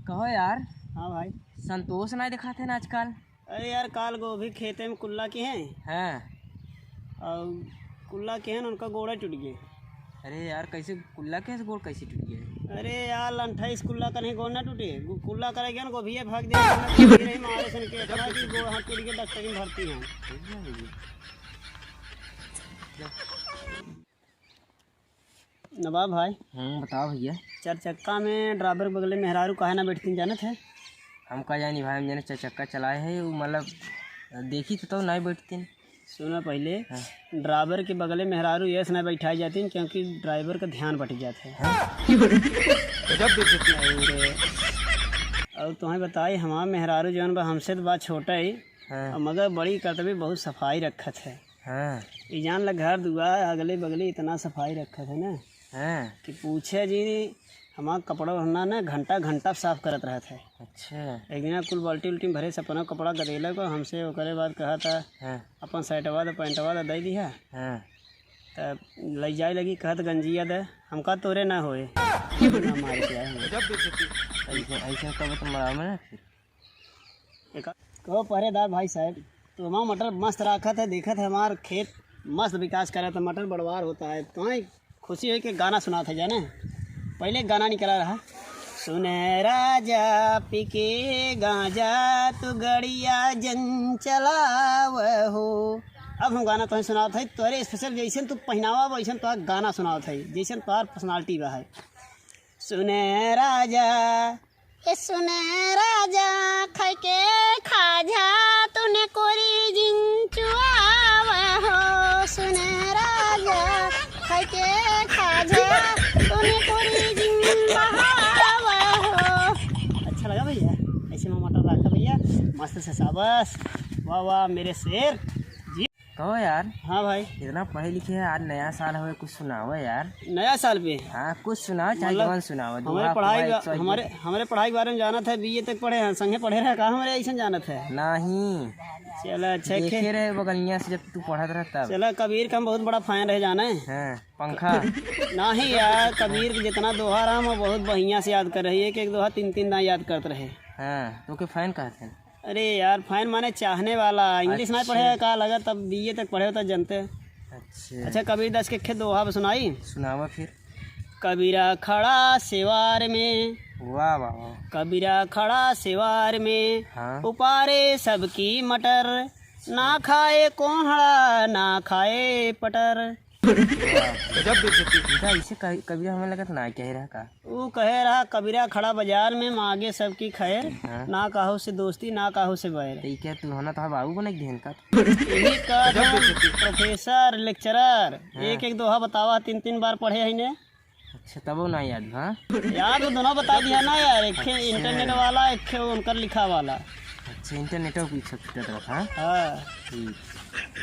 कहो यार, हाँ भाई। संतोष नहीं दिखाते हैं आजकल। अरे यार काल गोभी खेते में कुल्ला के हैं हैं। और कुल्ला के हैं उनका गोड़ा टूट गया। अरे यार कैसे कुल्ला कैसे गोड़ कैसे टूट गया? अरे यार लंठा इस कुल्ला का नहीं गोड़ ना टूटे, कुल्ला करेगा ना गोभी भाग दे मारे सन के इतना कि गोड़ हाथ टूट गया, डॉक्टर में भर्ती हैं। नवाब भाई। बताओ भैया। चार चक्का में ड्राइवर बगले मेहरारू काहे ना बैठती जानत है? हम का जानी भाई, मैंने चार चक्का चलाए है, वो मतलब देखी तो नहीं बैठती। सुना पहले, ड्राइवर के बगले मेहरारू ऐसे ना बैठाई जाती हैं क्योंकि ड्राइवर का ध्यान बट जाता है। और तुम्हें बताई हमारा मेहरारू जौन बा हमसे तो बात छोटा ही, मगर बड़ी कर्तव्य बहुत सफाई रखत है। ये जान लग घर दुआ अगले बगले इतना सफाई रखत है ना कि पूछे जी हमारा कपड़ा भरना ना घंटा घंटा साफ करत रहता है। अच्छा। एक दिन कुल बाल्टी उल्टी भरे से अपना कपड़ा गदेला को हमसे ओकरे बाद कहा था अपन शर्टवा दे पैंटवा दे दे दिया तब ले जाए लगी कहत गंजिया दे, हमका तोरे ना होए मारे कहो पहरेदार भाई साहब, तो हमारा मटर मस्त रखा था, देखा था हमारा खेत मस्त विकास करा था, मटर बड़वार होता है। तुम्हें खुशी हुई कि गाना सुना था जाने, पहले गाना निकला रहा, सुने राजा पिके गांजा तू गड़िया जन चलाव हो। अब हम गाना तुम्हें सुनाओ था तोरे स्पेशल जैसे तू पहनावा वैसे तो गाना सुनाओ था जैसे तुम्हार पर्सनालिटी बा है। सुने राजा खाई के खाजा तूने कोरी जिन चुआव हो। सुने राजा खाई के खाजा तूने कोरी जिन बहाव हो। अच्छा लगा भैया? ऐसे में मटर रखा भैया मस्त से शाबाश, वाह वाह मेरे शेर जी। कहो यार। हाँ भाई। इतना पढ़े लिखे है, आज नया साल हुए, कुछ सुनाओ यार। नया साल पे? हाँ कुछ सुनाओ, चाहे जवान सुनाओ। हमारे पढ़ाई के बारे में जाना था, बीए तक पढ़े हैं, संगे पढ़े रहे, कहाँ हमारे ऐसा जाना था? नहीं चलो अच्छा देखे रहे बगलिया से जब तू पढ़त रहता। चलो कबीर का हम बहुत बड़ा फैन रह जाना है। पंखा नहीं यार, कबीर के जितना दोहा रहा हम बहुत बढ़िया से याद कर रही है, कि एक दोहा तीन तीन ना याद करते रहे। तो के फैन कहते हैं? अरे यार फैन माने चाहने वाला। इंग्लिश नहीं पढ़े कहा लगा, तब बीए तक पढ़े होता जनते। अच्छा कबीर दास के खेत दोहा सुनाई। सुनावा फिर। कबीरा खड़ा सेवार में, वाह वाह। कबीरा खड़ा सेवार में उपारे सबकी मटर, ना खाए कोहड़ा ना खाए पटर। इसे कबीरा हमें लगा ना कह रहा का, वो कह रहा कबीरा खड़ा बाजार में मांगे सबकी खैर, ना काहू से दोस्ती ना काहू से बैर। क्या तुम होना था बाबू बने घेन का? यही का प्रोफेसर लेक्चरर एक एक दोहा बतावा, तीन तीन बार पढ़े है ने। अच्छा तब ना याद? यार वो दोनों बता दिया ना यार, एक इंटरनेट वाला एक उनका लिखा वाला। अच्छा इंटरनेट पर पूछा। हाँ।